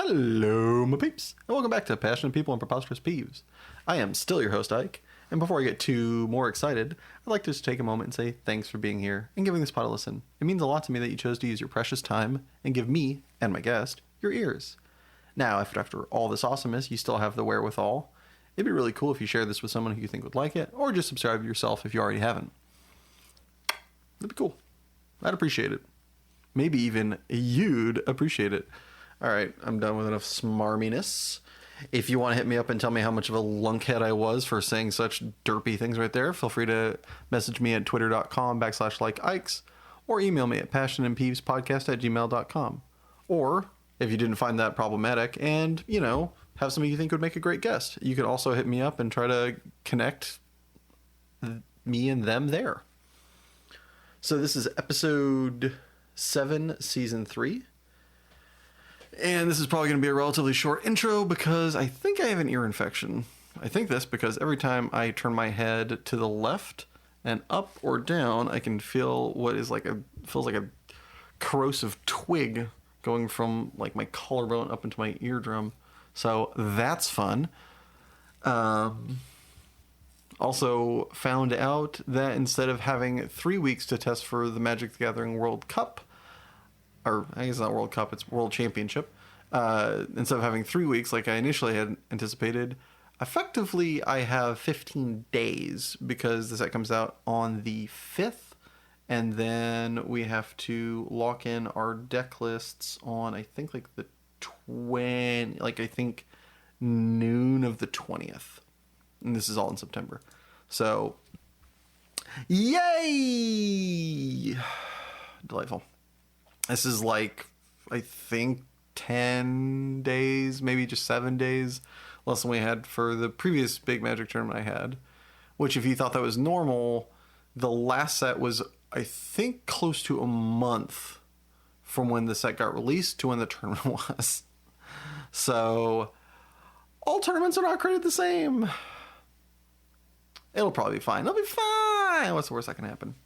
Hello, my peeps, and welcome back to Passionate People and Preposterous Peeves. I am still your host, Ike, and before I get too more excited, I'd like to just take a moment and say thanks for being here and giving this pod a listen. It means a lot to me that you chose to use your precious time and give me, and my guest, your ears. Now, if after all this awesomeness you still have the wherewithal, it'd be really cool if you shared this with someone who you think would like it, or just subscribe yourself if you already haven't. That'd be cool. I'd appreciate it. Maybe even you'd appreciate it. Alright, I'm done with enough smarminess. If you want to hit me up and tell me how much of a lunkhead I was for saying such derpy things right there, feel free to message me at twitter.com/likeikes or email me at passionandpeevespodcast@gmail.com. Or, if you didn't find that problematic and, have somebody you think would make a great guest, you could also hit me up and try to connect me and them there. So this is episode 7, season 3. And this is probably going to be a relatively short intro because I think I have an ear infection. I think this because every time I turn my head to the left and up or down, I can feel what is feels like a corrosive twig going from like my collarbone up into my eardrum. So that's fun. Also found out that instead of having 3 weeks to test for the Magic the Gathering World Cup, or I guess it's not World Cup, it's World Championship. Instead of having 3 weeks like I initially had anticipated, effectively I have 15 days because the set comes out on the 5th, and then we have to lock in our deck lists on I think noon of the 20th. And this is all in September. So, yay! Delightful. This is I think 10 days, maybe just 7 days less than we had for the previous big Magic tournament I had. Which, if you thought that was normal, the last set was, I think, close to a month from when the set got released to when the tournament was. So, all tournaments are not created the same. It'll probably be fine. It'll be fine. What's the worst that can happen?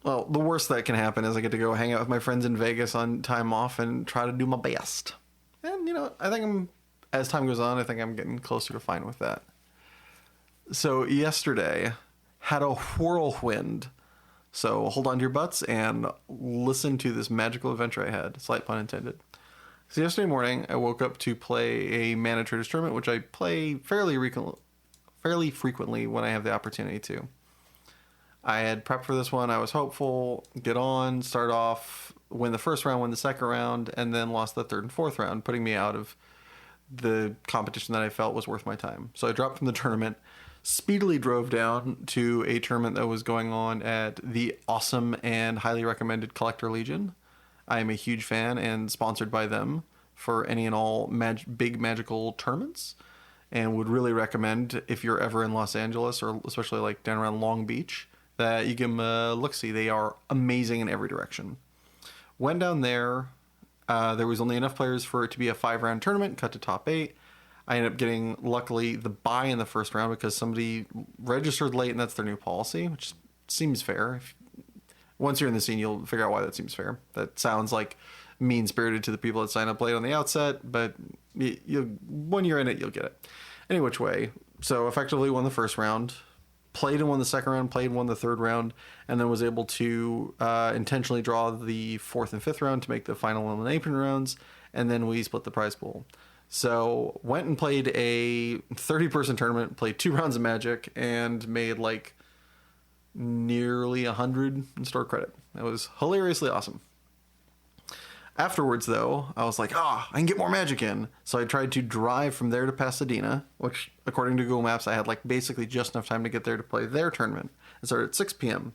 Well, the worst that can happen is I get to go hang out with my friends in Vegas on time off and try to do my best. And, I think as time goes on, I think I'm getting closer to fine with that. So yesterday had a whirlwind. So hold on to your butts and listen to this magical adventure I had. Slight pun intended. So yesterday morning, I woke up to play a Mana Traders tournament, which I play fairly frequently when I have the opportunity to. I had prepped for this one. I was hopeful, get on, start off, win the first round, win the second round, and then lost the third and fourth round, putting me out of the competition that I felt was worth my time. So I dropped from the tournament, speedily drove down to a tournament that was going on at the awesome and highly recommended Collector Legion. I am a huge fan and sponsored by them for any and all big magical tournaments, and would really recommend, if you're ever in Los Angeles, or especially down around Long Beach, that you give them a look-see. They are amazing in every direction. Went down there. There was only enough players for it to be a 5-round tournament, cut to top 8. I ended up getting, luckily, the bye in the first round because somebody registered late, and that's their new policy, which seems fair. Once you're in the scene, you'll figure out why that seems fair. That sounds like mean-spirited to the people that sign up late on the outset, but when you're in it, you'll get it. Any which way, so effectively won the first round, played and won the second round, played and won the third round, and then was able to intentionally draw the fourth and fifth round to make the final elimination rounds, and then we split the prize pool. So went and played a 30-person tournament, played 2 rounds of Magic, and made nearly 100 in store credit. It was hilariously awesome. Afterwards, though, I was like, I can get more Magic in. So I tried to drive from there to Pasadena, which, according to Google Maps, I had basically just enough time to get there to play their tournament. It started at 6 p.m.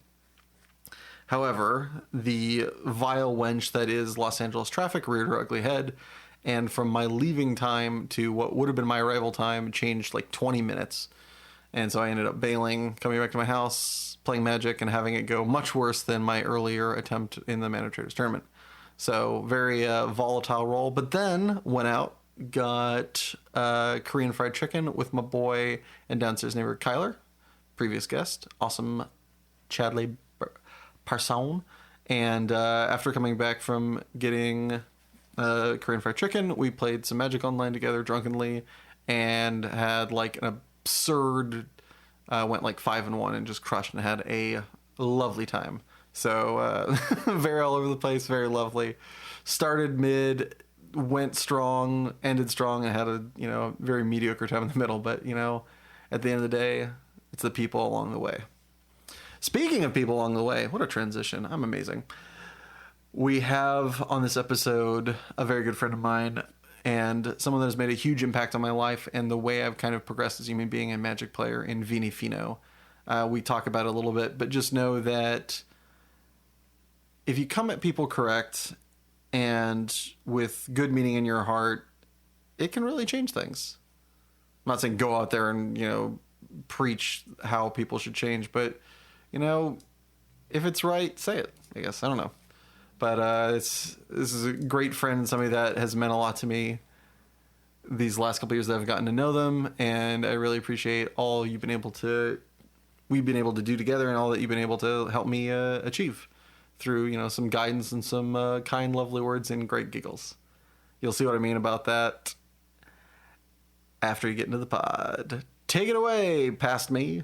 However, the vile wench that is Los Angeles traffic reared her ugly head, and from my leaving time to what would have been my arrival time changed 20 minutes. And so I ended up bailing, coming back to my house, playing Magic, and having it go much worse than my earlier attempt in the Mana Traders tournament. So very volatile roll. But then went out, got Korean fried chicken with my boy and downstairs neighbor Kyler, previous guest, awesome Chadley Parson, And after coming back from getting Korean fried chicken, we played some Magic Online together drunkenly, and had like an absurd went like 5-1 and just crushed and had a lovely time. So very all over the place, very lovely. Started mid, went strong, ended strong, and had a very mediocre time in the middle. But at the end of the day, it's the people along the way. Speaking of people along the way, what a transition. I'm amazing. We have on this episode a very good friend of mine, and someone that has made a huge impact on my life and the way I've kind of progressed as a human being and Magic player in VINNIE FINO. We talk about it a little bit, but just know that if you come at people correct and with good meaning in your heart, it can really change things. I'm not saying go out there and, preach how people should change, but, if it's right, say it, I guess. I don't know. But this is a great friend and somebody that has meant a lot to me these last couple of years that I've gotten to know them, and I really appreciate all we've been able to do together and all that you've been able to help me achieve through, some guidance and some kind, lovely words and great giggles. You'll see what I mean about that after you get into the pod. Take it away, past me.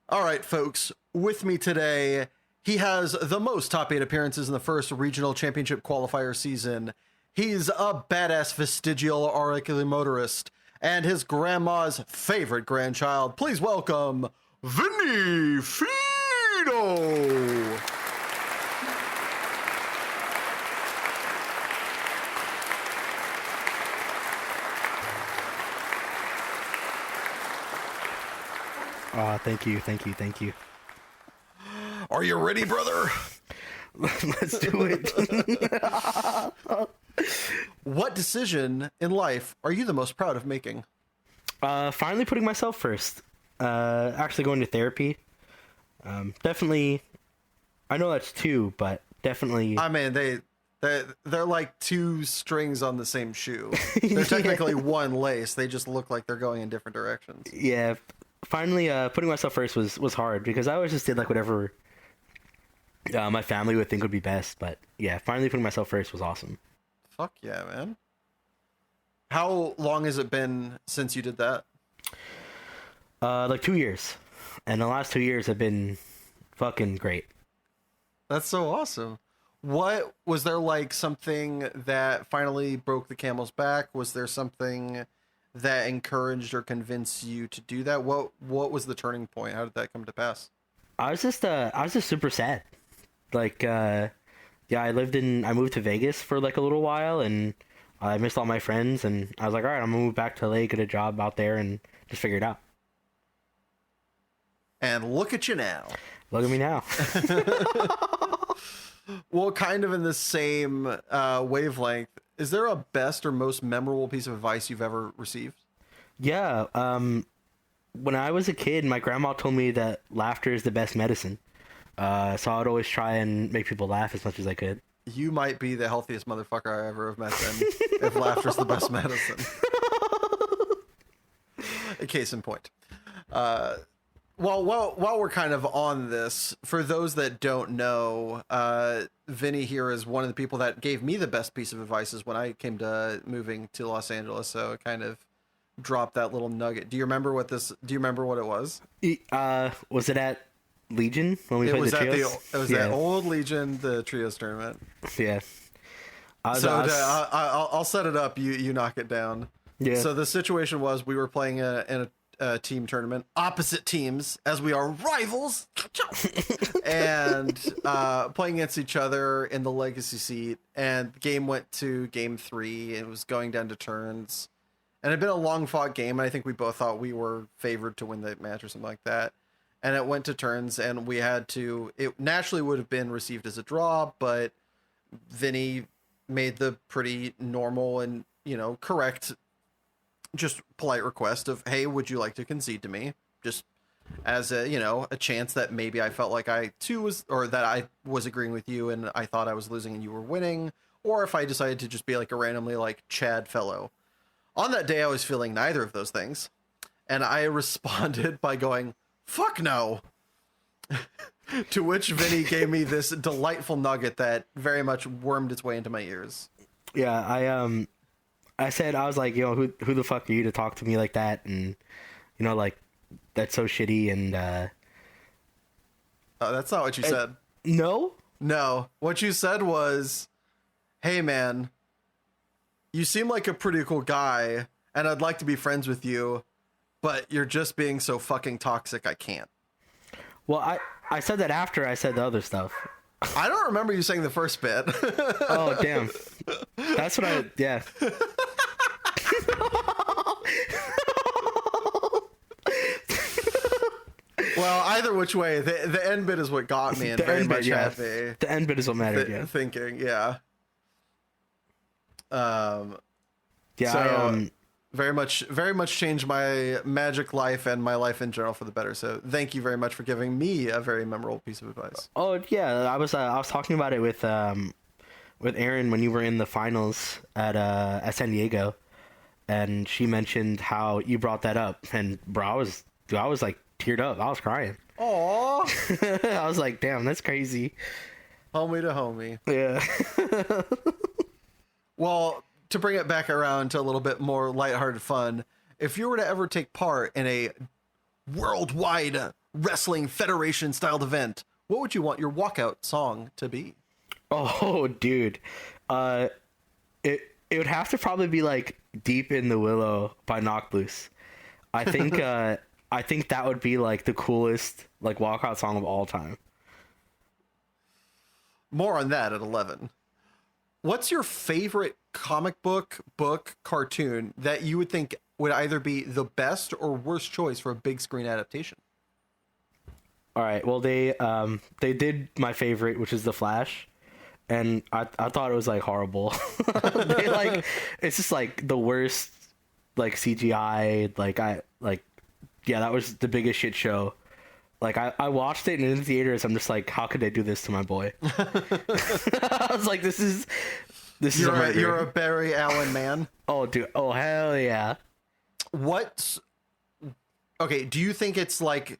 All right, folks, with me today, he has the most top 8 appearances in the first regional championship qualifier season. He's a badass vestigial auricular motorist and his grandma's favorite grandchild. Please welcome VINNIE FINO. Thank you. Are you ready, brother? Let's do it. What decision in life are you the most proud of making? Finally putting myself first. Actually going to therapy. Definitely. I know that's 2, but definitely. I mean, they're like 2 strings on the same shoe. They're technically one lace. They just look like they're going in different directions. Yeah. Finally, putting myself first was hard because I always just did like whatever my family would think would be best. But yeah, finally putting myself first was awesome. Fuck yeah, man. How long has it been since you did that? Like 2 years. And the last 2 years have been fucking great. That's so awesome. What was there, like something that finally broke the camel's back? Was there something that encouraged or convinced you to do that? What was the turning point? How did that come to pass? I was just super sad. Like, I moved to Vegas for like a little while, and I missed all my friends, and I was like, all right, I'm gonna move back to LA, get a job out there, and just figure it out. And look at you now. Look at me now. Well, kind of in the same wavelength, is there a best or most memorable piece of advice you've ever received? Yeah. When I was a kid, my grandma told me that laughter is the best medicine. So I'd always try and make people laugh as much as I could. You might be the healthiest motherfucker I ever have met then, if laughter's the best medicine. A case in point. While we're kind of on this, for those that don't know, Vinny here is one of the people that gave me the best piece of advice when I came to moving to Los Angeles. So it kind of dropped that little nugget. Do you remember what it was? Was it at Legion when we played the trios? It was that old Legion, the trios tournament. Yeah. I'll set it up. You knock it down. Yeah. So the situation was we were playing in a team tournament, opposite teams, as we are rivals, and playing against each other in the legacy seat. And the game went to game 3. It was going down to turns, and it had been a long fought game. And I think we both thought we were favored to win the match or something like that. And it went to turns, and we had to. It naturally would have been received as a draw, but Vinny made the pretty normal and correct, just polite request of, hey, would you like to concede to me? Just as a chance that maybe I felt like I too was, or that I was agreeing with you and I thought I was losing and you were winning, or if I decided to just be like a randomly like Chad fellow. On that day, I was feeling neither of those things. And I responded by going, fuck no. To which Vinny gave me this delightful nugget that very much wormed its way into my ears. Yeah, I said, I was like, who the fuck are you to talk to me like that? And, like, that's so shitty. And, oh, that's not what you said. No? No. What you said was, hey, man, you seem like a pretty cool guy, and I'd like to be friends with you, but you're just being so fucking toxic, I can't. Well, I said that after I said the other stuff. I don't remember you saying the first bit. Oh, damn. That's what yeah. Well, either which way, the end bit is what got me, and The very end bit, much yeah. had me The end bit is what mattered, yeah. thinking, yeah. Yeah, So, very much changed my Magic life and my life in general for the better. So thank you very much for giving me a very memorable piece of advice. Oh yeah, I was talking about it with Erin when you were in the finals at San Diego, and she mentioned how you brought that up, and bro, I was like teared up. I was crying. Aww. I was like, damn, that's crazy. Homie to homie. Yeah. Well, to bring it back around to a little bit more lighthearted fun, if you were to ever take part in a worldwide wrestling federation styled event, what would you want your walkout song to be? Oh, dude. It would have to probably be like Deep in the Willow by Knocked Loose. I think I think that would be like the coolest like walkout song of all time. More on that at 11. What's your favorite comic book, cartoon that you would think would either be the best or worst choice for a big screen adaptation? All right. Well, they did my favorite, which is The Flash, and I thought it was like horrible. It's just like the worst like CGI. Yeah, that was the biggest shit show. Like I watched it in the theaters. I'm just like, how could they do this to my boy? I was like, this is you're a Barry Allen man. Oh, dude. Oh, hell yeah. Okay, do you think it's like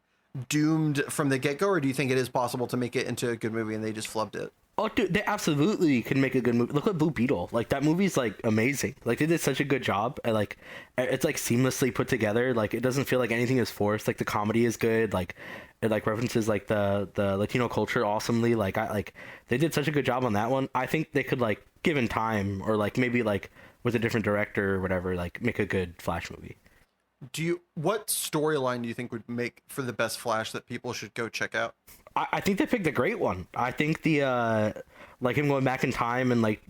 doomed from the get-go, or do you think it is possible to make it into a good movie and they just flubbed it? Oh, dude, they absolutely can make a good movie. Look at Blue Beetle. Like, that movie's, like, amazing. Like, they did such a good job. And, like, it's, like, seamlessly put together. Like, it doesn't feel like anything is forced. Like, the comedy is good. Like, it, like, references, like, the Latino culture awesomely. Like, they did such a good job on that one. I think they could, like, given time, or, like, maybe, like, with a different director or whatever, like, make a good Flash movie. What storyline do you think would make for the best Flash that people should go check out? I think they picked a great one. I think the like him going back in time and like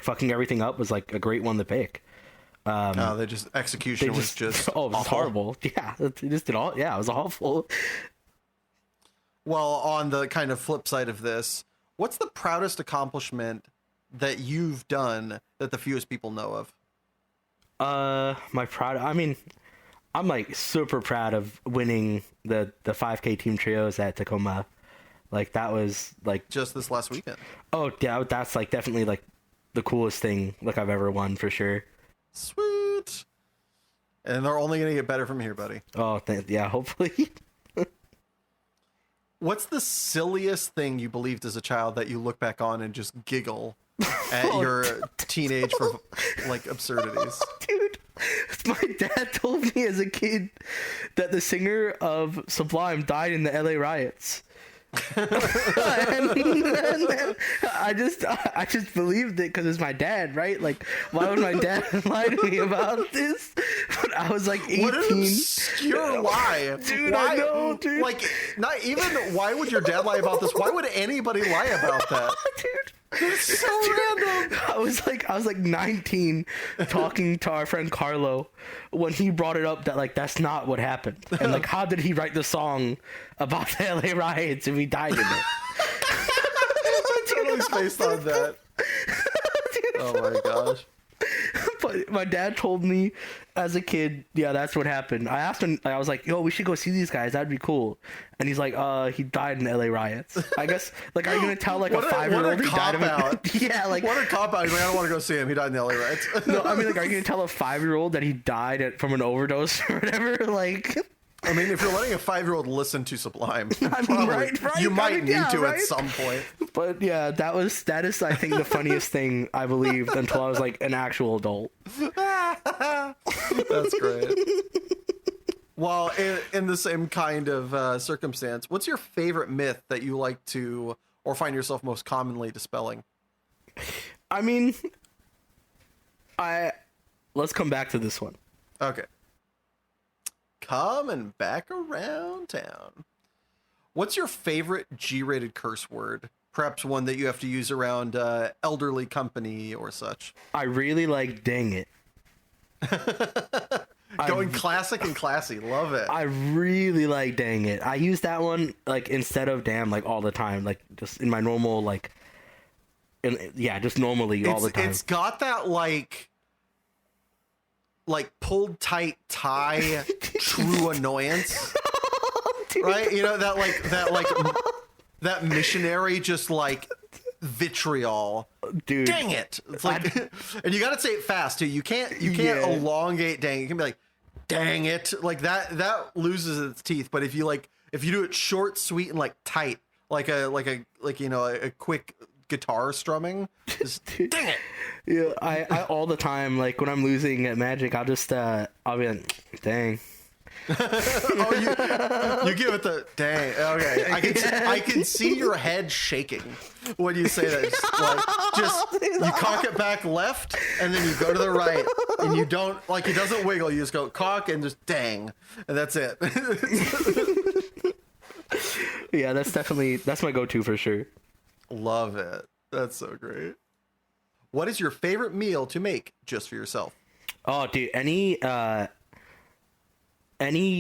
fucking everything up was like a great one to pick. They just execution was just oh, it was awful. horrible. Yeah, they just did all. Yeah, it was awful. Well, on the kind of flip side of this, what's the proudest accomplishment that you've done that the fewest people know of? I mean, I'm like super proud of winning the 5K team trios at Tacoma. Like that was like just this last weekend. Oh yeah, that's like definitely like the coolest thing like I've ever won for sure. Sweet. And they're only gonna get better from here, buddy. Oh yeah, hopefully. What's the silliest thing you believed as a child that you look back on and just giggle at your teenage for like absurdities? Dude, my dad told me as a kid that the singer of Sublime died in the LA riots. and I just believed it because it's my dad, right? Like, why would my dad lie to me about this? But I was like 18. What an obscure lie, dude! Why, I know, dude. Like, not even. Why would your dad lie about this? Why would anybody lie about that, dude? It's so random. I was like 19 talking to our friend Carlo when he brought it up that like that's not what happened. And like how did he write the song about the LA riots if he died in it? I totally spaced on that. Oh my gosh. But my dad told me as a kid, yeah, that's what happened. I asked him, I was like, yo, we should go see these guys. That'd be cool. And he's like, he died in LA riots. I guess, like, are you going to tell, like, a 5-year-old he died of it? Yeah, like. What a cop-out. He's like, I don't want to go see him. He died in the LA riots. No, I mean, like, are you going to tell a 5-year-old that he died from an overdose or whatever? Like. I mean, if you're letting a 5-year-old listen to Sublime, I mean, probably, right? you might I mean, need yeah, to right? at some point. But yeah, that is I think the funniest thing I believed until I was like an actual adult. That's great. Well, in the same kind of circumstance, what's your favorite myth that you like to or find yourself most commonly dispelling? I mean, let's come back to this one. Okay. Coming back around town. What's your favorite G-rated curse word? Perhaps one that you have to use around elderly company or such. I really like dang it. Going classic and classy. Love it. I really like dang it. I use that one like instead of damn like all the time, like just in my normal like just normally all the time. It's got that like pulled tight tie true annoyance. Right? You know, that missionary just like vitriol. Dude. Dang it. It's like and you gotta say it fast too. You can't elongate dang. You can be like, dang it. Like that loses its teeth. But if you do it short, sweet, and like tight, like a quick guitar strumming, just dang it. Yeah, I all the time, like when I'm losing at Magic, I'll just I'll be like, dang. Oh, you give it the dang. Okay, I can see your head shaking when you say that. You cock it back left, and then you go to the right, and you don't it doesn't wiggle. You just go cock and just dang, and that's it. Yeah, that's my go-to for sure. Love it. That's so great. What is your favorite meal to make just for yourself? Oh, dude, any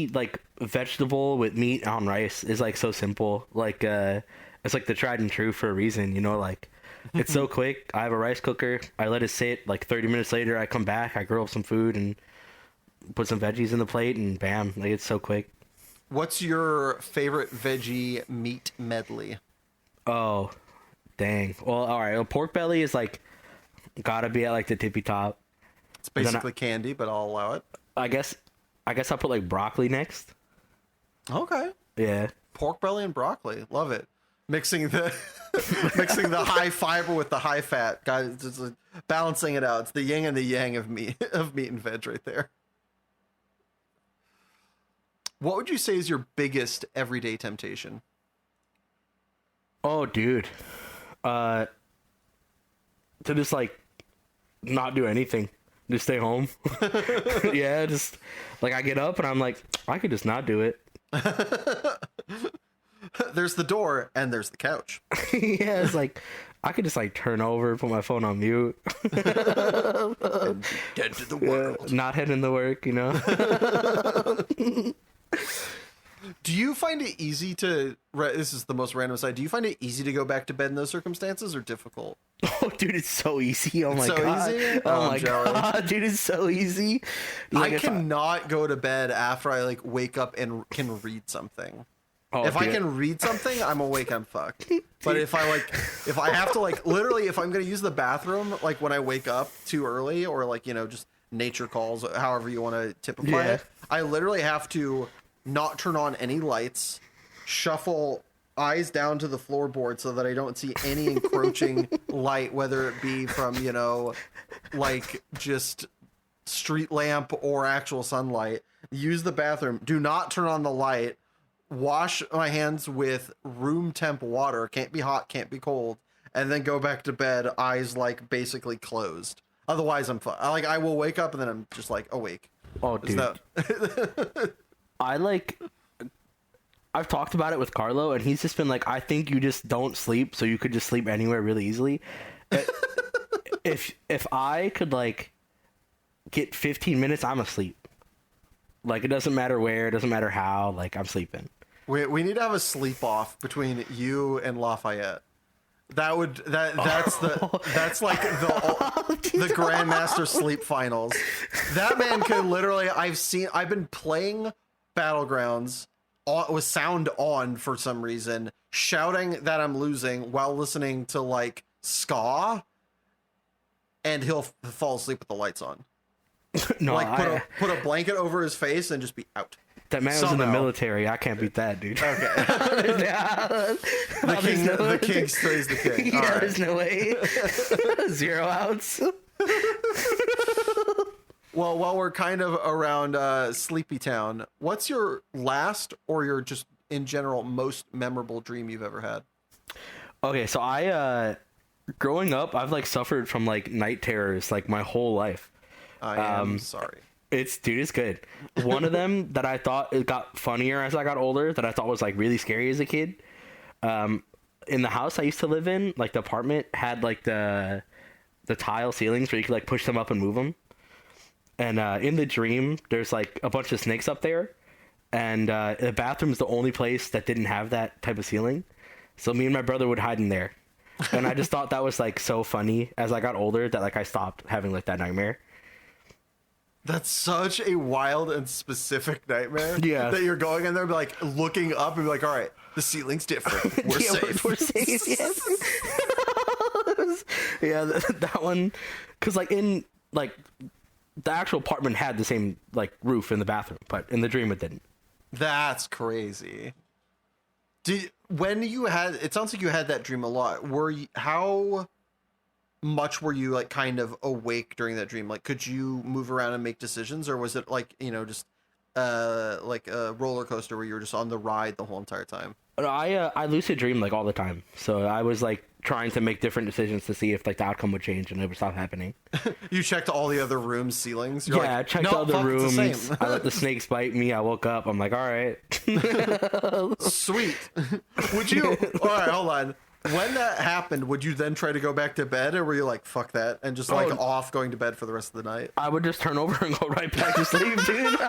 like vegetable with meat on rice is like so simple. Like it's like the tried and true for a reason, you know, like it's so quick. I have a rice cooker. I let it sit, like 30 minutes later I come back, I grill up some food and put some veggies in the plate and bam, like it's so quick. What's your favorite veggie meat medley? Oh, dang. Well, all right. Well, pork belly is like gotta be at like the tippy top. It's basically candy, but I'll allow it. I guess I'll put like broccoli next. Okay. Yeah. Pork belly and broccoli. Love it. Mixing the high fiber with the high fat. Guys, just balancing it out. It's the yin and the yang of meat and veg right there. What would you say is your biggest everyday temptation? Oh, dude. To just like not do anything. Just stay home. Yeah, just like I get up and I'm like, I could just not do it. There's the door and there's the couch. Yeah, it's like I could just like turn over, put my phone on mute. And dead to the world. Not heading to work, you know. Do you find it easy to? This is the most random side. Do you find it easy to go back to bed in those circumstances, or difficult? Oh, dude, it's so easy. Oh my god. Easy? Oh I'm my jealous. god, dude, it's so easy. Like, I cannot go to bed after I like wake up and can read something. Oh, if dude. I can read something, I'm awake. I'm fucked. But if I have to like literally, if I'm gonna use the bathroom like when I wake up too early, or like just nature calls, however you want to typify it, I literally have to not turn on any lights, shuffle eyes down to the floorboard so that I don't see any encroaching light, whether it be from like just street lamp or actual sunlight. Use the bathroom. Do not turn on the light. Wash my hands with room temp water. Can't be hot, can't be cold. And then go back to bed, eyes like basically closed. Otherwise, I'm I will wake up and then I'm just like awake. Oh, dude. I've talked about it with Carlo, and he's just been like, I think you just don't sleep, so you could just sleep anywhere really easily. If I could like get 15 minutes, I'm asleep. Like, it doesn't matter where, it doesn't matter how, like, I'm sleeping. We need to have a sleep off between you and Lafayette. That's like the Grandmaster Sleep Finals. That man could literally, I've been playing Battlegrounds with sound on for some reason, shouting that I'm losing while listening to like ska, and he'll fall asleep with the lights on. No, like put a blanket over his face and just be out. That man was in the Somehow. military. I can't beat that, dude. Okay. The the king stays the king. Yeah, All right. there's no way. 0 outs. Well, while we're kind of around Sleepy Town, what's your last or your just in general most memorable dream you've ever had? Okay, so I growing up, I've like suffered from like night terrors like my whole life. I am sorry. It's good. One of them that I thought it got funnier as I got older, that I thought was like really scary as a kid. In the house I used to live in, like the apartment had like the tile ceilings where you could like push them up and move them. And in the dream, there's like a bunch of snakes up there, and the bathroom's the only place that didn't have that type of ceiling. So me and my brother would hide in there, and I just thought that was like so funny as I got older that like I stopped having like that nightmare. That's such a wild and specific nightmare. Yeah. That you're going in there, be like looking up and be like, all right, the ceiling's different. We're Yeah, safe. We're safe. Yes. Yeah, that one, because like in like the actual apartment had the same like roof in the bathroom, but in the dream it didn't. That's crazy. When you had, it sounds like you had that dream a lot. How much were you like kind of awake during that dream? Like, could you move around and make decisions, or was it like, just like a roller coaster where you were just on the ride the whole entire time? I lucid dream like all the time, so I was like trying to make different decisions to see if like the outcome would change and it would stop happening. You checked all the other rooms' ceilings? You're Yeah, like, I checked "No, all the fuck, it's the rooms. same." I let the snakes bite me. I woke up. I'm like, all right. Sweet. Would you, all right, hold on. When that happened, would you then try to go back to bed, or were you like, fuck that, and just like off going to bed for the rest of the night? I would just turn over and go right back to sleep, dude.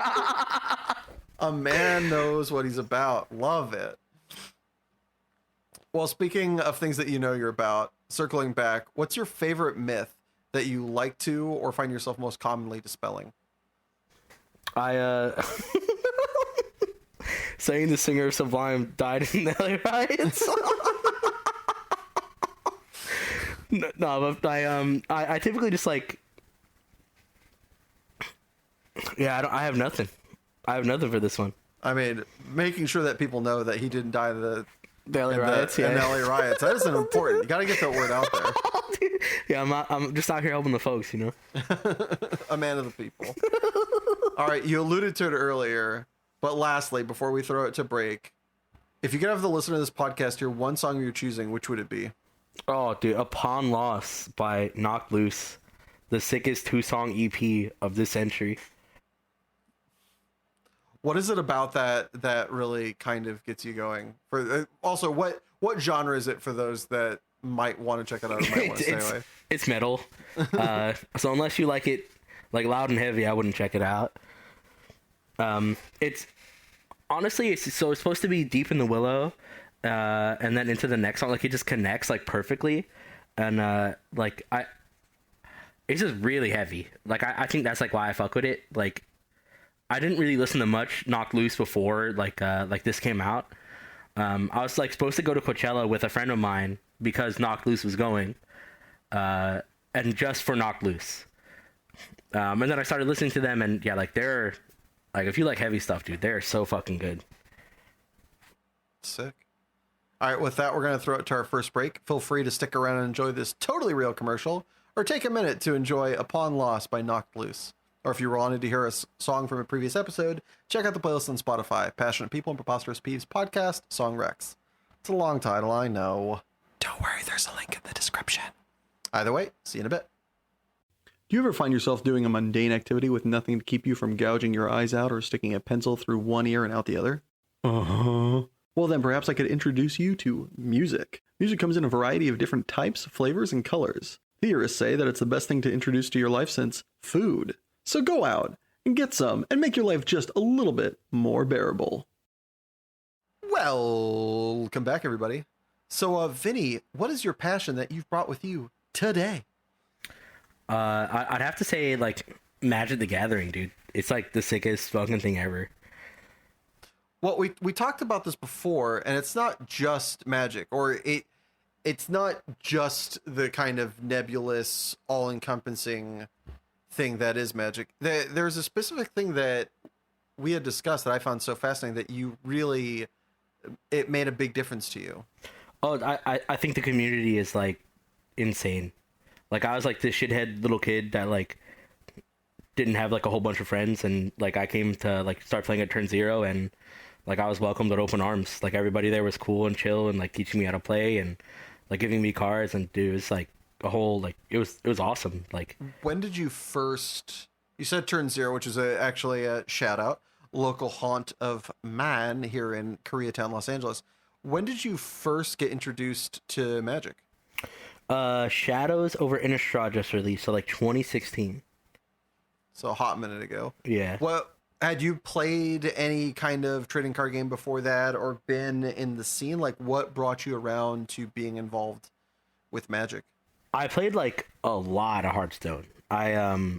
A man knows what he's about. Love it. Well, speaking of things that you know you're about, circling back, what's your favorite myth that you like to or find yourself most commonly dispelling? Saying the singer of Sublime died in the LA riots. No, but I typically just like, yeah, I have nothing. I have nothing for this one. I mean, making sure that people know that he didn't die in the LA riots, in yeah. LA riots. That isn't important. You got to get that word out there. Yeah, I'm just out here helping the folks, A man of the people. All right, you alluded to it earlier, but lastly, before we throw it to break, if you could have the listener of this podcast hear one song you're choosing, which would it be? Oh, dude, Upon Loss by Knocked Loose, the sickest 2-song EP of this century. What is it about that really kind of gets you going? For also, what genre is it for those that might want to check it out and might want to stay away? It's metal. So unless you like it like loud and heavy, I wouldn't check it out. It's honestly, it's supposed to be Deep in the Willow, and then into the next song, like it just connects like perfectly, and it's just really heavy. Like I think that's like why I fuck with it. Like I didn't really listen to much Knocked Loose before like this came out. I was like supposed to go to Coachella with a friend of mine because Knocked Loose was going, and just for Knocked Loose. And then I started listening to them, and yeah, like they're like, if you like heavy stuff, dude, they're so fucking good. Sick. All right, with that, we're going to throw it to our first break. Feel free to stick around and enjoy this totally real commercial, or take a minute to enjoy Upon Loss by Knocked Loose. Or if you wanted to hear a song from a previous episode, check out the playlist on Spotify. Passionate People and Preposterous Peeves podcast, Song Rex. It's a long title, I know. Don't worry, there's a link in the description. Either way, see you in a bit. Do you ever find yourself doing a mundane activity with nothing to keep you from gouging your eyes out or sticking a pencil through one ear and out the other? Uh-huh. Well, then perhaps I could introduce you to music. Music comes in a variety of different types, flavors, and colors. Theorists say that it's the best thing to introduce to your life since food. So go out and get some and make your life just a little bit more bearable. Welcome back, everybody. So, Vinny, what is your passion that you've brought with you today? I'd have to say like Magic the Gathering, dude. It's like the sickest fucking thing ever. Well, we talked about this before, and it's not just Magic, or it's not just the kind of nebulous, all-encompassing thing that is Magic. There's a specific thing that we had discussed that I found so fascinating that you really, it made a big difference to you. Oh, I think the community is like insane. Like I was like this shithead little kid that like didn't have like a whole bunch of friends, and like I came to like start playing at turn zero, and like I was welcomed with open arms. Like everybody there was cool and chill and like teaching me how to play and like giving me cards, and dude, it was like a whole like it was awesome. Like When did you first? You said turn zero, which is actually a shout out, local haunt of mine here in Koreatown, Los Angeles. When did you first get introduced to Magic? Shadows over Innistrad just released, so like 2016. So a hot minute ago. Yeah. What had you played any kind of trading card game before that, or been in the scene? Like, what brought you around to being involved with Magic? I played like a lot of Hearthstone. I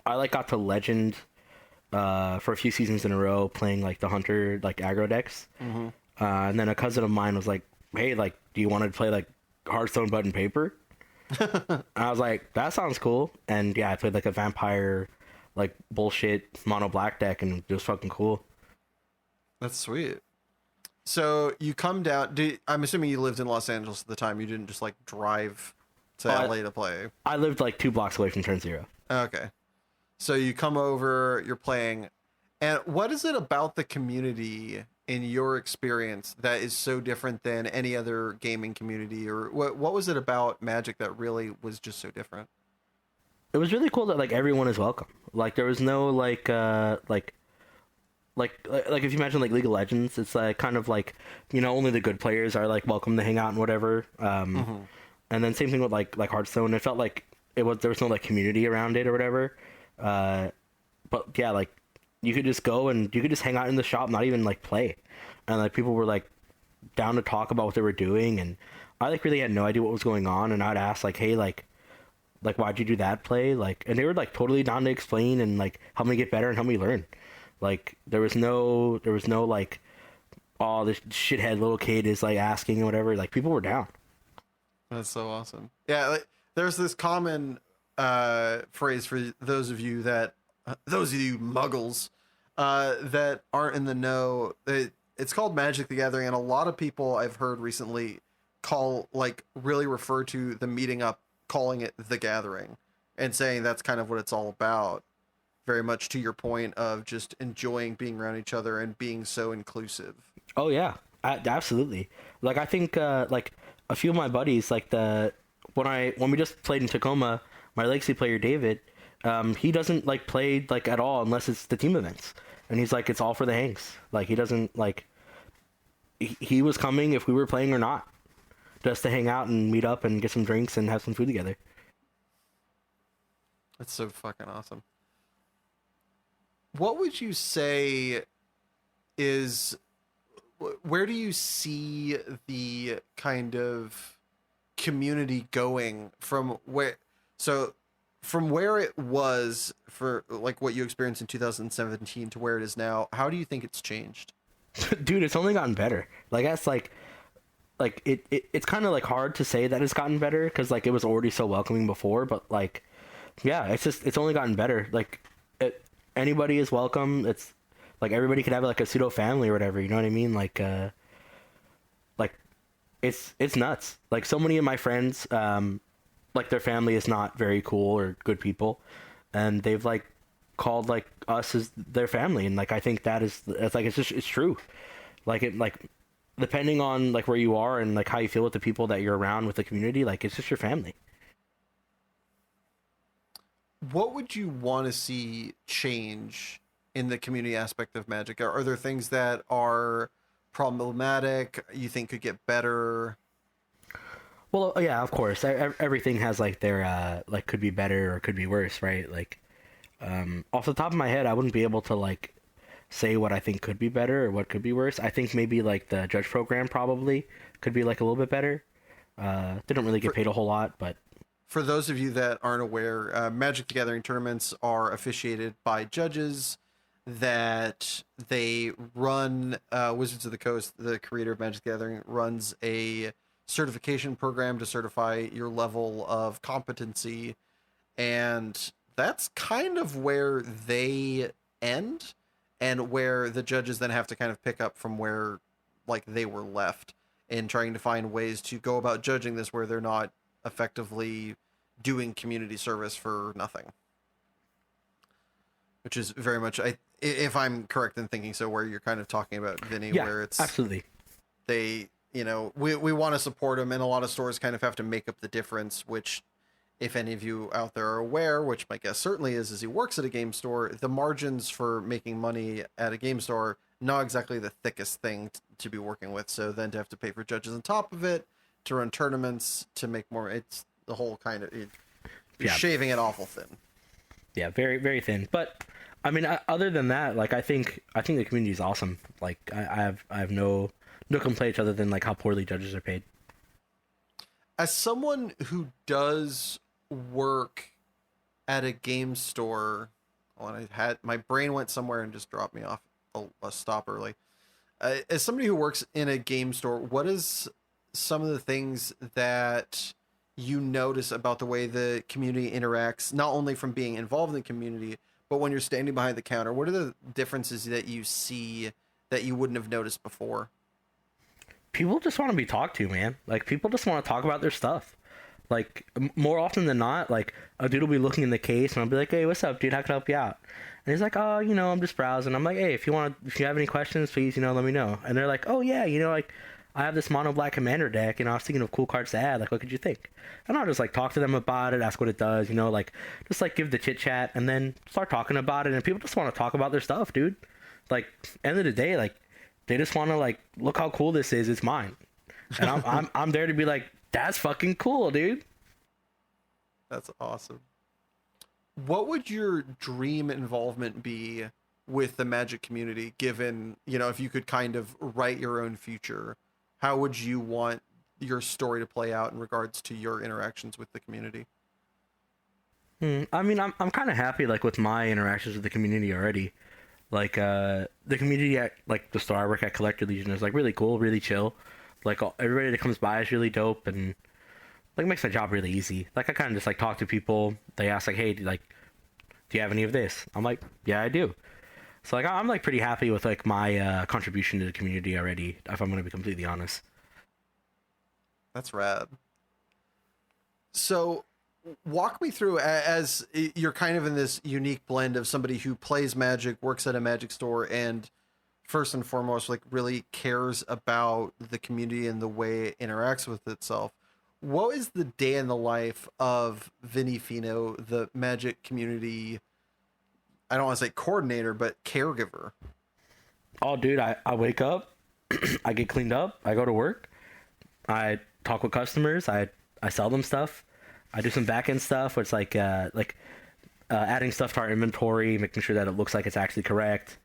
like got to Legend for a few seasons in a row playing like the Hunter like aggro decks. Mm-hmm. And then a cousin of mine was like, "Hey, like, do you want to play like Hearthstone button paper?" And I was like, "That sounds cool." And yeah, I played like a vampire, like bullshit mono black deck, and it was fucking cool. That's sweet. So you come down. I'm assuming you lived in Los Angeles at the time. You didn't just like drive to LA to play. I lived like 2 blocks away from Turn Zero. Okay. So you come over. You're playing. And what is it about the community in your experience that is so different than any other gaming community, or what was it about Magic that really was just so different? It was really cool that like everyone is welcome. Like there was no like if you imagine like League of Legends, it's like kind of like, you know, only the good players are like welcome to hang out and whatever. And then same thing with like Hearthstone. It felt like there was no like community around it or whatever. But yeah, like you could just go and you could just hang out in the shop, not even like play, and like people were like down to talk about what they were doing, and I like really had no idea what was going on, and I'd ask like, "Hey, like why'd you do that play?" Like, and they were like totally down to explain and like help me get better and help me learn. Like there was no like, "Oh, this shithead little kid is like asking" or whatever. Like people were down. That's so awesome. Yeah, like, there's this common phrase for those of you muggles that aren't in the know. It's called Magic the Gathering, and a lot of people I've heard recently really refer to the meeting up, calling it the Gathering, and saying that's kind of what it's all about. Very much to your point of just enjoying being around each other and being so inclusive. Oh yeah, absolutely. Like I think like a few of my buddies, like when we just played in Tacoma, my legacy player David, he doesn't like play like at all unless it's the team events, and he's like, it's all for the hangs. Like he doesn't like. He was coming if we were playing or not, just to hang out and meet up and get some drinks and have some food together. That's so fucking awesome. What would you say where do you see the kind of community going from where it was for like what you experienced in 2017 to where it is now? How do you think it's changed? Dude, it's only gotten better. Like that's like it's kind of like hard to say that it's gotten better because like it was already so welcoming before, but like yeah, it's only gotten better. Like anybody is welcome. It's like everybody could have like a pseudo family or whatever, you know what I mean? Like it's nuts. Like so many of my friends like their family is not very cool or good people, and they've like called like us as their family, and like I think it's true. Like it like depending on like where you are and like how you feel with the people that you're around with the community, like it's just your family. What would you want to see change in the community aspect of Magic? Are there things that are problematic you think could get better? Well, yeah, of course. Everything has like their like could be better or could be worse, right? Like off the top of my head, I wouldn't be able to like say what I think could be better or what could be worse. I think maybe like the judge program probably could be like a little bit better. They don't really get paid a whole lot, but for those of you that aren't aware, Magic the Gathering tournaments are officiated by judges that they run. Wizards of the Coast, the creator of Magic the Gathering, runs a certification program to certify your level of competency, and that's kind of where they end. and where the judges then have to kind of pick up from where like they were left in trying to find ways to go about judging this where they're not effectively doing community service for nothing. Which is very much, if I'm correct in thinking so, where you're kind of talking about Vinny, where it's absolutely they, we want to support them, and a lot of stores kind of have to make up the difference. Which, if any of you out there are aware, which my guess certainly is he works at a game store, the margins for making money at a game store not exactly the thickest thing to be working with. So then to have to pay for judges on top of it, to run tournaments, to make more, it's the whole kind of shaving it awful thin. Yeah, very, very thin. But I mean, other than that, like I think the community is awesome. Like I have no complaints other than like how poorly judges are paid. As someone who does work at a game store, my brain went somewhere and just dropped me off a stop early. As somebody who works in a game store, what is some of the things that you notice about the way the community interacts, not only from being involved in the community, but when you're standing behind the counter? What are the differences that you see that you wouldn't have noticed before? People just want to be talked to, man. Like, people just want to talk about their stuff. Like, more often than not, like, a dude will be looking in the case, and I'll be like, hey, what's up, dude? How can I help you out? And he's like, oh, I'm just browsing. I'm like, hey, if you have any questions, please, let me know. And they're like, oh, yeah, like, I have this mono black commander deck, I was thinking of cool cards to add. Like, what could you think? And I'll just, like, talk to them about it, ask what it does, like, just, like, give the chit-chat, and then start talking about it. And people just want to talk about their stuff, dude. Like, end of the day, like, they just want to, like, look how cool this is. It's mine. And I'm there to be like, that's fucking cool, dude. That's awesome. What would your dream involvement be with the Magic community, given, if you could kind of write your own future? How would you want your story to play out in regards to your interactions with the community? I mean, I'm kind of happy, like, with my interactions with the community already. Like, the community at, like, the store I work at, Collector Legion, is, like, really cool, really chill. Like, everybody that comes by is really dope, and, like, makes my job really easy. Like, I kind of just, like, talk to people. They ask, like, hey, do you have any of this? I'm like, yeah, I do. So, like, I'm, like, pretty happy with, like, my contribution to the community already, if I'm going to be completely honest. That's rad. So, walk me through, as you're kind of in this unique blend of somebody who plays Magic, works at a Magic store, and first and foremost, like, really cares about the community and the way it interacts with itself. What is the day in the life of VINNIE FINO, the Magic community, I don't want to say coordinator, but caregiver? Oh, dude, I wake up, I get cleaned up, I go to work, I talk with customers, I sell them stuff, I do some back-end stuff, where it's like adding stuff to our inventory, making sure that it looks like it's actually correct.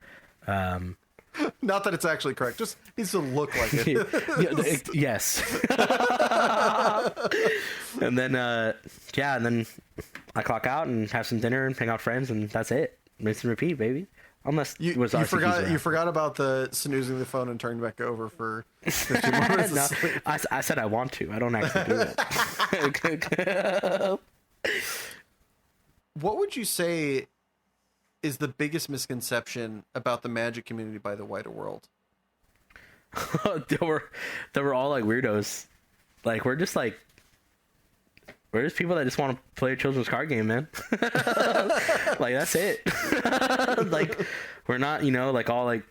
Not that it's actually correct, just needs to look like it. Yes. And then, and then I clock out and have some dinner and hang out with friends, and that's it. Rinse and repeat, baby. Unless you forgot about the snoozing the phone and turning back over for 15 more minutes. No, I said I want to. I don't actually do it. What would you say is the biggest misconception about the Magic community by the wider world? They were all like weirdos. Like, we're just people that just want to play a children's card game, man. Like, that's it. Like, we're not, like, all like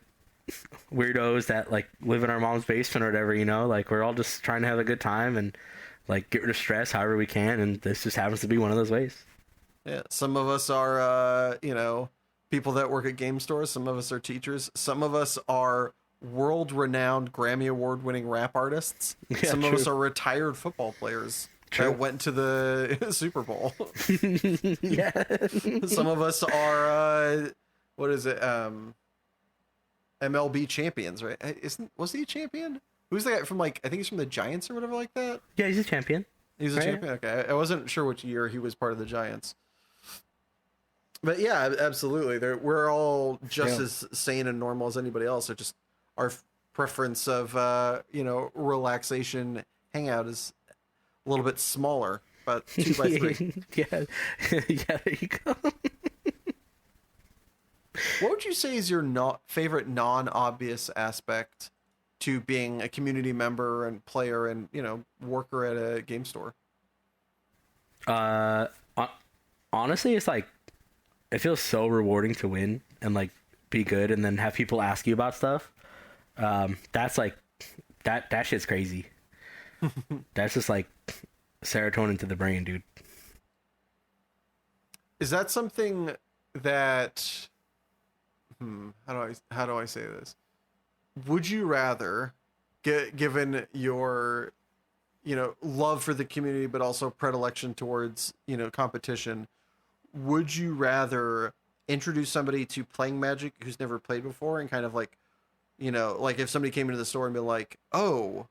weirdos that like live in our mom's basement or whatever, like, we're all just trying to have a good time and like get rid of stress however we can, and this just happens to be one of those ways. Yeah, some of us are people that work at game stores, some of us are teachers, some of us are world-renowned Grammy Award-winning rap artists, some of us are retired football players that went to the Super Bowl. Yeah. Some of us are MLB champions, right? Was he a champion? Who's the guy from, like, I think he's from the Giants or whatever like that? Yeah, he's a champion. He's a champion? Okay. I wasn't sure which year he was part of the Giants. But yeah, absolutely. We're all just as sane and normal as anybody else. It's just our preference of, relaxation hangout is a little bit smaller, but 2x3. Yeah, there you go. What would you say is your favorite non-obvious aspect to being a community member and player and, worker at a game store? Uh, hon- Honestly, it's like it feels so rewarding to win and like be good, and then have people ask you about stuff. That's like that shit's crazy. That's just like serotonin to the brain, dude. Is that something that how do I say this? Would you rather, given your love for the community but also predilection towards competition, would you rather introduce somebody to playing Magic who's never played before and kind of like like if somebody came into the store and be like, oh,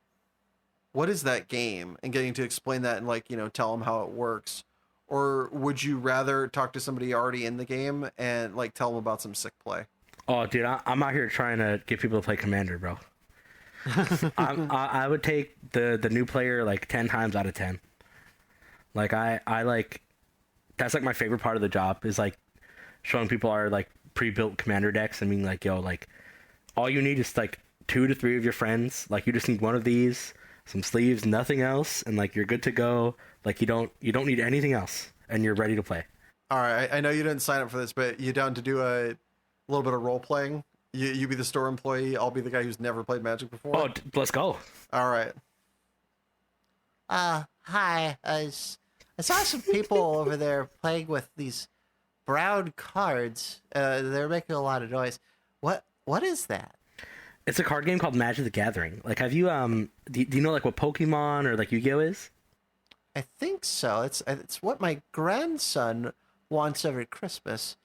what is that game, and getting to explain that and like tell them how it works? Or would you rather talk to somebody already in the game and like tell them about some sick play? Oh, dude, I'm out here trying to get people to play Commander, bro. I would take the new player like 10 times out of 10. Like I like, that's like my favorite part of the job, is like showing people our like pre-built Commander decks and being like, yo, like all you need is like 2 to 3 of your friends. Like you just need one of these, some sleeves, nothing else, and like you're good to go. Like you don't need anything else, and you're ready to play. All right, I know you didn't sign up for this, but you down to do a little bit of role playing? You be the store employee, I'll be the guy who's never played Magic before. Oh, let's go. All right. Hi. I saw some people over there playing with these brown cards. They're making a lot of noise. What is that? It's a card game called Magic the Gathering. Like, have you do you know like what Pokemon or like Yu-Gi-Oh is? I think so. It's what my grandson wants every Christmas.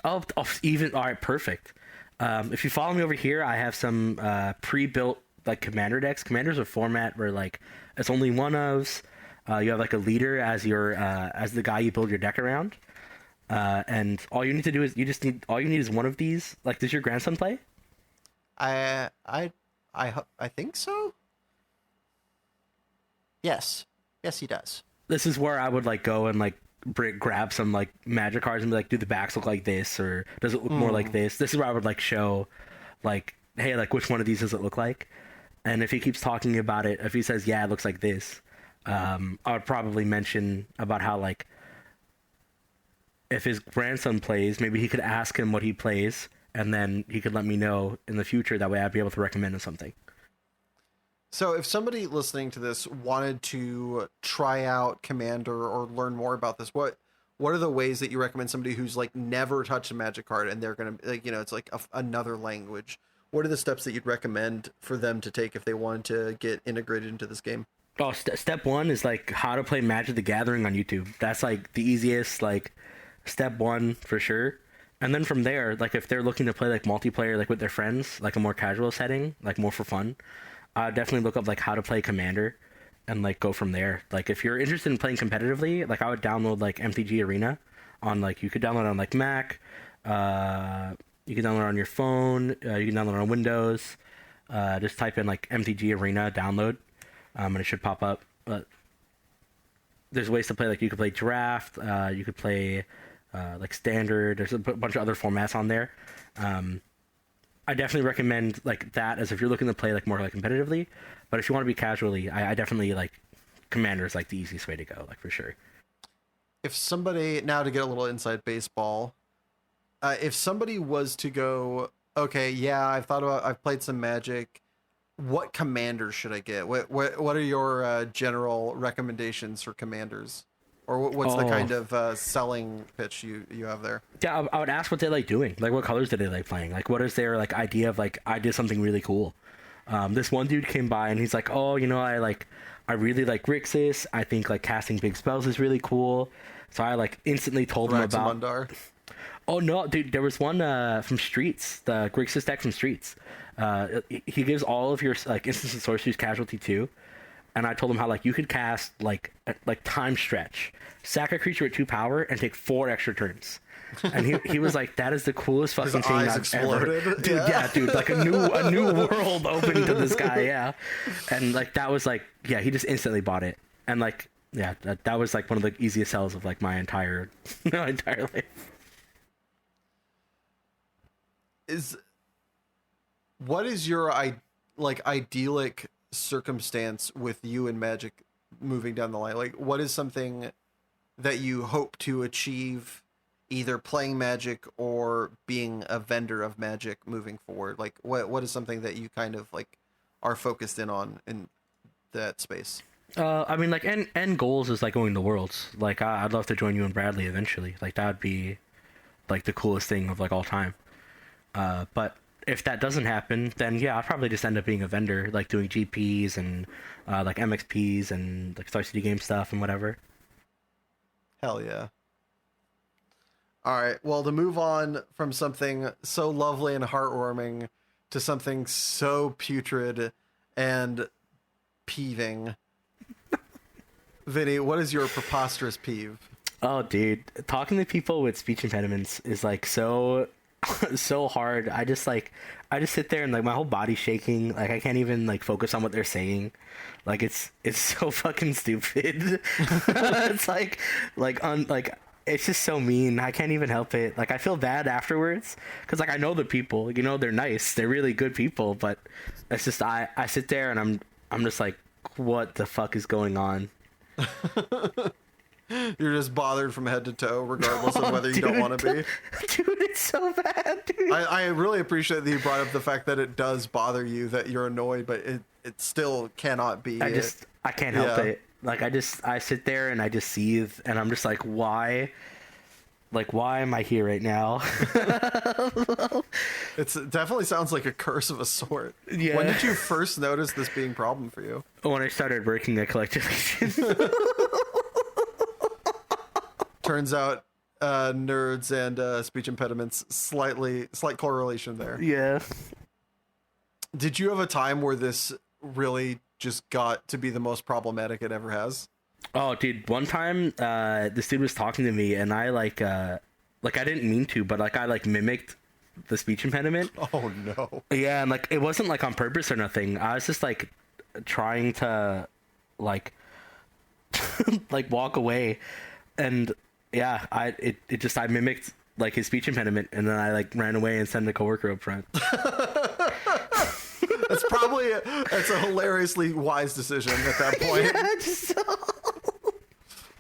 Oh, even all right, perfect. If you follow me over here, I have some pre-built like Commander decks. Commander's a format where like it's only one ofs. You have like a leader as your as the guy you build your deck around, and all you need to do is all you need is one of these. Like, does your grandson play? I think so. Yes, he does. This is where I would like go and like grab some like Magic cards and be like, do the backs look like this, or does it look more like this? This is where I would like show, like, hey, like which one of these does it look like? And if he keeps talking about it, if he says, yeah, it looks like this, I would probably mention about how like if his grandson plays, maybe he could ask him what he plays, and then he could let me know in the future. That way I'd be able to recommend him something. So if somebody listening to this wanted to try out Commander or learn more about this, what are the ways that you recommend somebody who's like never touched a Magic card and they're going to like, it's like another language? What are the steps that you'd recommend for them to take if they wanted to get integrated into this game? Oh, step one is like how to play Magic the Gathering on YouTube. That's like the easiest, like step one for sure. And then from there, like if they're looking to play like multiplayer, like with their friends, like a more casual setting, like more for fun, definitely look up like how to play Commander and like go from there. Like if you're interested in playing competitively, like I would download like MTG Arena on like, you could download it on like Mac, you can download it on your phone, you can download it on Windows. Just type in like MTG Arena download, and it should pop up. But there's ways to play, like you could play draft, you could play like standard. There's a bunch of other formats on there. I definitely recommend like that as if you're looking to play like more like competitively. But if you want to be casually, I definitely like Commander is like the easiest way to go, like for sure. If somebody, now to get a little inside baseball, if somebody was to go, okay, yeah, I've played some Magic, what Commanders should I get? What are your general recommendations for Commanders? Or what's the kind of selling pitch you have there? Yeah, I would ask what they like doing. Like, what colors do they like playing? Like, what is their like idea of like, I did something really cool. This one dude came by and he's like, oh, I really like Grixis. I think like casting big spells is really cool. So I like instantly told him about. Mundar. Oh no, dude! There was one from Streets, the Grixis deck from Streets. He gives all of your like instants and sorceries casualty too. And I told him how like you could cast like time stretch, sack a creature with 2 power, and take 4 extra turns. And he was like, that is the coolest fucking thing I've exploded. ever. Dude, yeah, dude, like a new world opening to this guy, yeah. And like that was like, yeah, he just instantly bought it. And like, yeah, that was like one of the easiest sells of like my entire life. is what is your idyllic circumstance with you and Magic moving down the line? Like, what is something that you hope to achieve, either playing Magic or being a vendor of Magic moving forward? Like, what is something that you kind of like are focused in on in that space? I mean, like, end goals is like going to Worlds. Like, I'd love to join you and Bradley eventually. Like, that'd be like the coolest thing of like all time. But if that doesn't happen, then yeah, I'll probably just end up being a vendor, like doing GPs and like MXPs and like Star City game stuff and whatever. Hell yeah. All right. Well, to move on from something so lovely and heartwarming to something so putrid and peeving. Vinny, what is your preposterous peeve? Oh, dude, talking to people with speech impediments is like so so hard. I just sit there and like my whole body's shaking. Like I can't even like focus on what they're saying. Like it's so fucking stupid. It's like it's just so mean. I can't even help it. Like I feel bad afterwards because like I know the people. You know, they're nice. They're really good people. But it's just I sit there and I'm just like, what the fuck is going on? You're just bothered from head to toe, regardless of whether you don't want to be. Dude, it's so bad, dude. I really appreciate that you brought up the fact that it does bother you, that you're annoyed, but it still cannot be. I can't help it. Like I sit there and I just seethe, and I'm just like, why? Like, why am I here right now? It definitely sounds like a curse of a sort. Yeah. When did you first notice this being a problem for you? When I started working at Collective. Turns out nerds and speech impediments, slight correlation there. Yeah. Did you have a time where this really just got to be the most problematic it ever has? Oh, dude, one time this dude was talking to me and I I didn't mean to, but like I like mimicked the speech impediment. Oh no. Yeah, and like it wasn't like on purpose or nothing. I was just like trying to like like walk away, and yeah, I mimicked like his speech impediment, and then I like ran away and sent a coworker up front. That's a hilariously wise decision at that point. Yeah,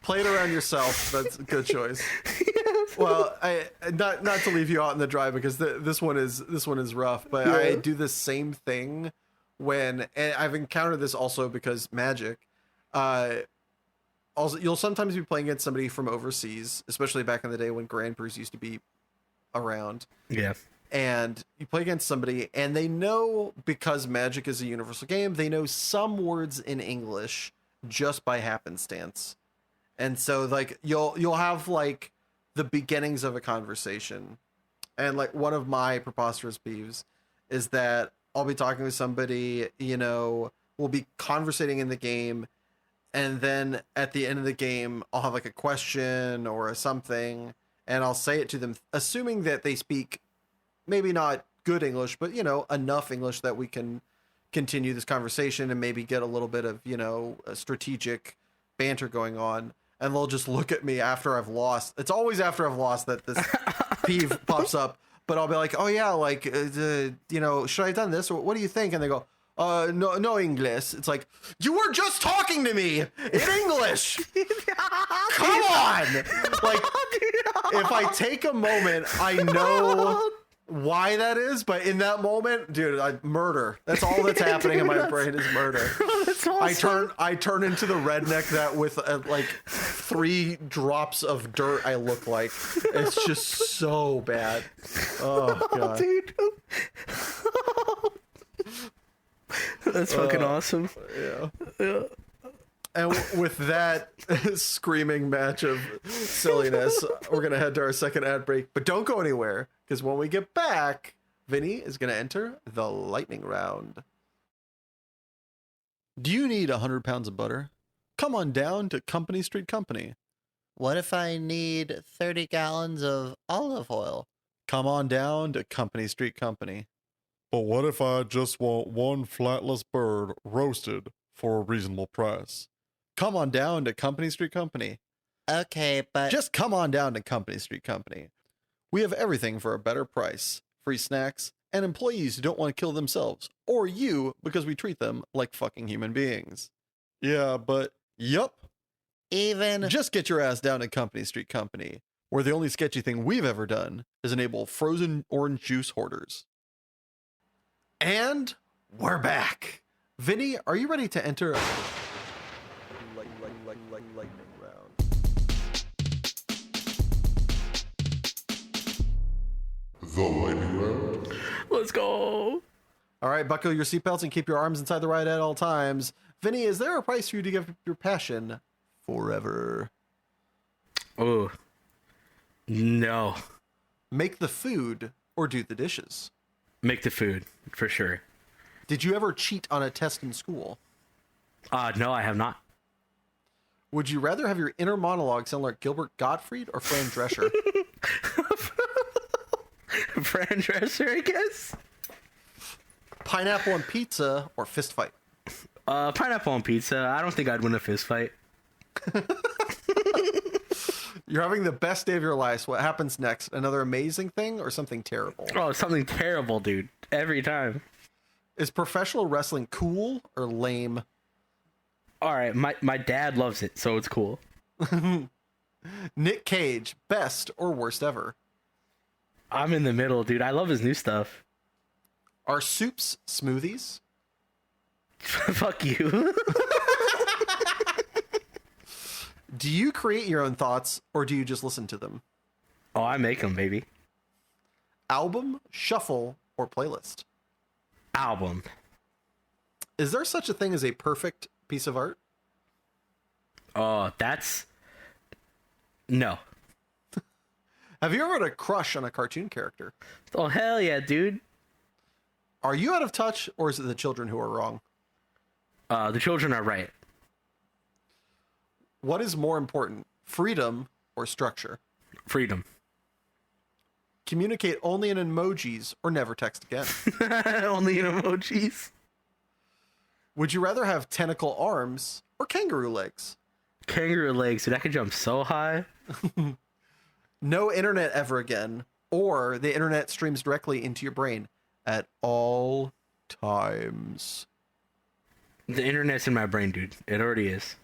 Play it around yourself. That's a good choice. Yes. Well, I not to leave you out in the dry because this one is rough, but yeah. I do the same thing and I've encountered this also because Magic. Also, you'll sometimes be playing against somebody from overseas, especially back in the day when Grand Prix used to be around. Yeah. And you play against somebody, and they know, because Magic is a universal game, they know some words in English just by happenstance. And so, like, you'll have, like, the beginnings of a conversation. And, like, one of my preposterous peeves is that I'll be talking with somebody, you know, we'll be conversating in the game, and then at the end of the game, I'll have, like, a question or something, and I'll say it to them, assuming that they speak maybe not good English, but, you know, enough English that we can continue this conversation and maybe get a little bit of, you know, a strategic banter going on. And they'll just look at me after I've lost. It's always after I've lost that this peeve pops up. But I'll be like, oh yeah, like, you know, should I have done this? Or what do you think? And they go, no English. It's like, you were just talking to me in English. Come on. Like, if I take a moment, I know why that is, but in that moment, dude, murder. That's all that's happening in my brain is murder. That's awesome. I turn into the redneck that with like 3 drops of dirt I look like. It's just so bad. Oh god, dude. That's fucking awesome. Yeah. And with that screaming match of silliness, we're going to head to our second ad break. But don't go anywhere, because when we get back, Vinny is going to enter the lightning round. Do you need 100 pounds of butter? Come on down to Company Street Company. What if I need 30 gallons of olive oil? Come on down to Company Street Company. But what if I just want one flatless bird roasted for a reasonable price? Come on down to Company Street Company. Okay, but... Just come on down to Company Street Company. We have everything for a better price. free snacks, and employees who don't want to kill themselves or you because we treat them like fucking human beings. Yeah, but yup. Even Just get your ass down at Company Street Company, where the only sketchy thing we've ever done is enable frozen orange juice hoarders. And we're back. Vinny, are you ready to enter lightning round? The lightning round. Let's go. All right, buckle your seatbelts and keep your arms inside the ride at all times. Vinny, is there a price for you to give up your passion forever? Oh, no. Make the food or do the dishes? Make the food, for sure. Did you ever cheat on a test in school? No, I have not. Would you rather have your inner monologue sound like Gilbert Gottfried or Fran Drescher? Fran Dresser, I guess. Pineapple on pizza or fist fight? Pineapple on pizza. I don't think I'd win a fist fight. You're having the best day of your life. What happens next? Another amazing thing or something terrible? Oh, something terrible, dude. Every time. Is professional wrestling cool or lame? All right, my dad loves it, so it's cool. Nick Cage, best or worst ever? I'm in the middle, dude. I love his new stuff. Are soups smoothies? Fuck you. Do you create your own thoughts or do you just listen to them? Oh, I make them, baby. Album, shuffle, or playlist? Album. Is there such a thing as a perfect piece of art? Oh, that's... No. Have you ever had a crush on a cartoon character? Oh, hell yeah, dude. Are you out of touch or is it the children who are wrong? The children are right. What is more important, freedom or structure? Freedom. Communicate only in emojis or never text again? Only in emojis. Would you rather have tentacle arms or kangaroo legs? Kangaroo legs, dude. I could jump so high. No internet ever again, or the internet streams directly into your brain at all times. The internet's in my brain, dude. It already is.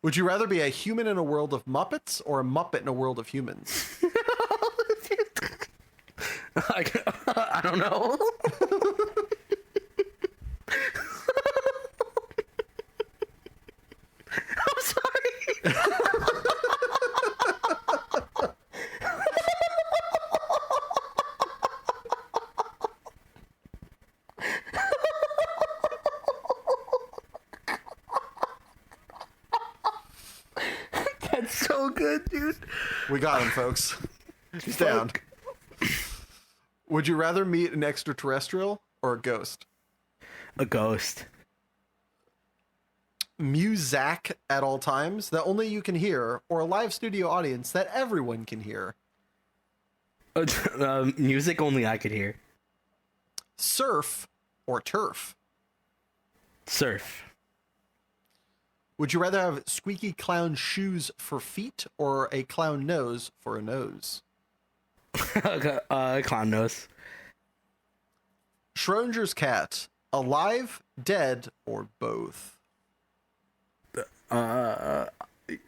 Would you rather be a human in a world of Muppets or a Muppet in a world of humans? I don't know. I'm sorry. That's so good, dude. We got him, folks. He's down. Would you rather meet an extraterrestrial or a ghost? A ghost. Muzak at all times that only you can hear, or a live studio audience that everyone can hear? Music only I could hear. Surf or turf? Surf. Would you rather have squeaky clown shoes for feet or a clown nose for a nose? Clown nose. Schrodinger's cat, alive, dead, or both?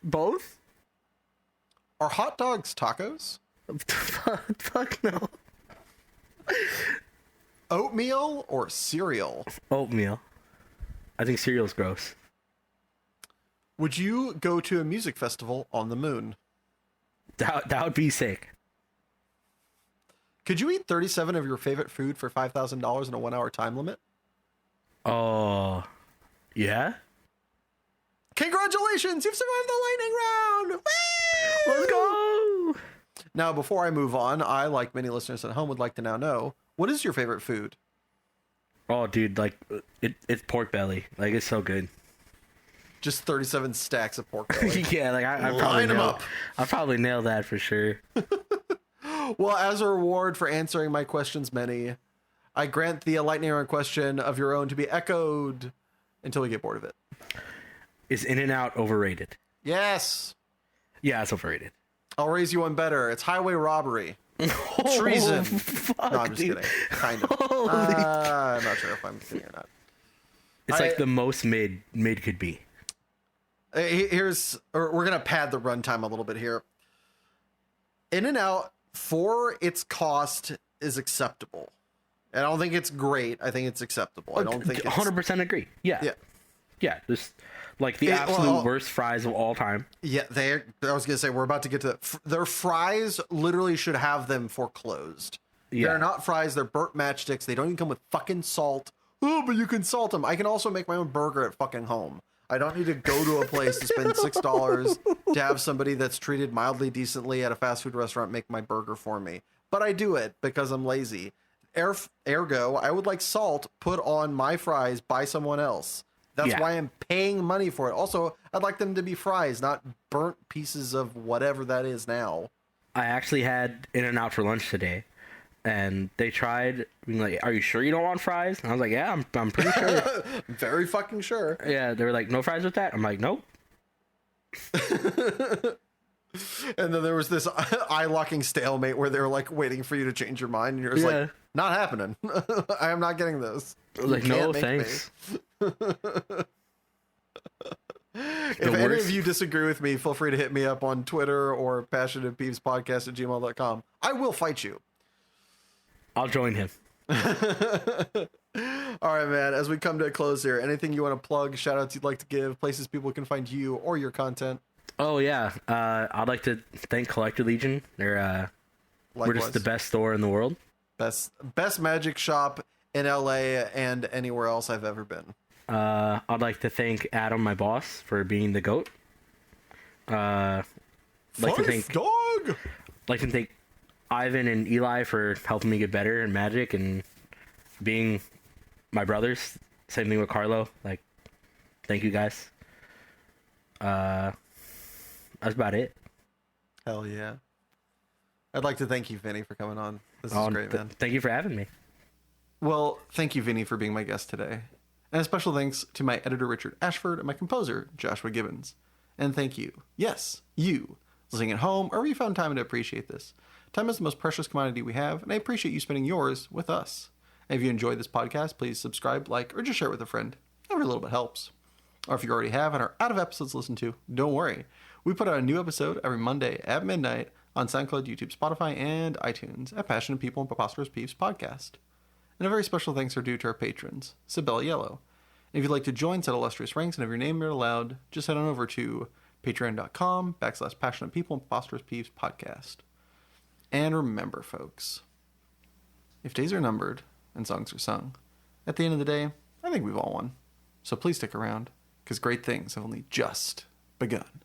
Both? Are hot dogs tacos? Fuck no. Oatmeal or cereal? Oatmeal. I think cereal's gross. Would you go to a music festival on the moon? That would be sick. Could you eat 37 of your favorite food for $5,000 in a 1 hour time limit? Oh, yeah? Congratulations! You've survived the lightning round! Woo! Let's go! Now, before I move on, I, like many listeners at home, would like to now know, what is your favorite food? Oh, dude, like, it's pork belly. Like, it's so good. Just 37 stacks of pork belly. Yeah, like, I probably Line 'em nailed, up. I probably nailed that for sure. Well, as a reward for answering my questions many, I grant the lightning round question of your own to be echoed until we get bored of it. Is In-N-Out overrated? Yes! Yeah, it's overrated. I'll raise you one better. It's highway robbery. Treason. Fuck, No, I'm just dude. kidding. Kind of. Holy- I'm not sure if I'm kidding or not. It's like the most mid could be. We're gonna pad the runtime a little bit here. In and Out for its cost is acceptable. I don't think it's great. I think it's acceptable. I don't think it's 100% agree. Yeah. Yeah. Yeah. Just like the absolute worst fries of all time. Yeah, I was gonna say we're about to get to their fries. Literally should have them foreclosed. Yeah. They're not fries. They're burnt matchsticks. They don't even come with fucking salt. Oh, but you can salt them. I can also make my own burger at fucking home. I don't need to go to a place to spend $6 to have somebody that's treated mildly decently at a fast food restaurant make my burger for me. But I do it because I'm lazy. Ergo, I would like salt put on my fries by someone else. That's why I'm paying money for it. Also, I'd like them to be fries, not burnt pieces of whatever that is now. I actually had In-N-Out for lunch today, and they tried being like, "Are you sure you don't want fries?" And I was like, "Yeah, I'm pretty sure." Very fucking sure. Yeah, they were like, "No fries with that?" I'm like, "Nope." And then there was this eye-locking stalemate where they were like waiting for you to change your mind, and you're just like, "Not happening. I am not getting this." I was like, You "No, can't make thanks." If any of you disagree with me, feel free to hit me up on Twitter or passionatepeevespodcast@gmail.com. I will fight you. I'll join him. All right, man. As we come to a close here, anything you want to plug, shout outs you'd like to give, places people can find you or your content? Oh yeah, I'd like to thank Collector Legion. We're just the best store in the world. Best magic shop in LA and anywhere else I've ever been. I'd like to thank Adam, my boss, for being the GOAT. Like to thank Ivan and Eli for helping me get better in Magic and being my brothers. Same thing with Carlo. Like, thank you guys. That's about it. Hell yeah. I'd like to thank you, Vinny, for coming on. This is great, man. Thank you for having me. Well, thank you, Vinny, for being my guest today. And a special thanks to my editor, Richard Ashford, and my composer, Joshua Gibbons. And thank you, yes, you, listening at home, or wherever you found time to appreciate this. Time is the most precious commodity we have, and I appreciate you spending yours with us. And if you enjoyed this podcast, please subscribe, like, or just share it with a friend. Every little bit helps. Or if you already have and are out of episodes to listen to, don't worry. We put out a new episode every Monday at midnight on SoundCloud, YouTube, Spotify, and iTunes at Passionate People and Preposterous Peeves Podcast. And a very special thanks are due to our patrons, Sibella Yellow. And if you'd like to join said illustrious ranks and have your name read aloud, just head on over to patreon.com/Passionate People and Preposterous Peeves Podcast. And remember, folks, if days are numbered and songs are sung, at the end of the day, I think we've all won. So please stick around, because great things have only just begun.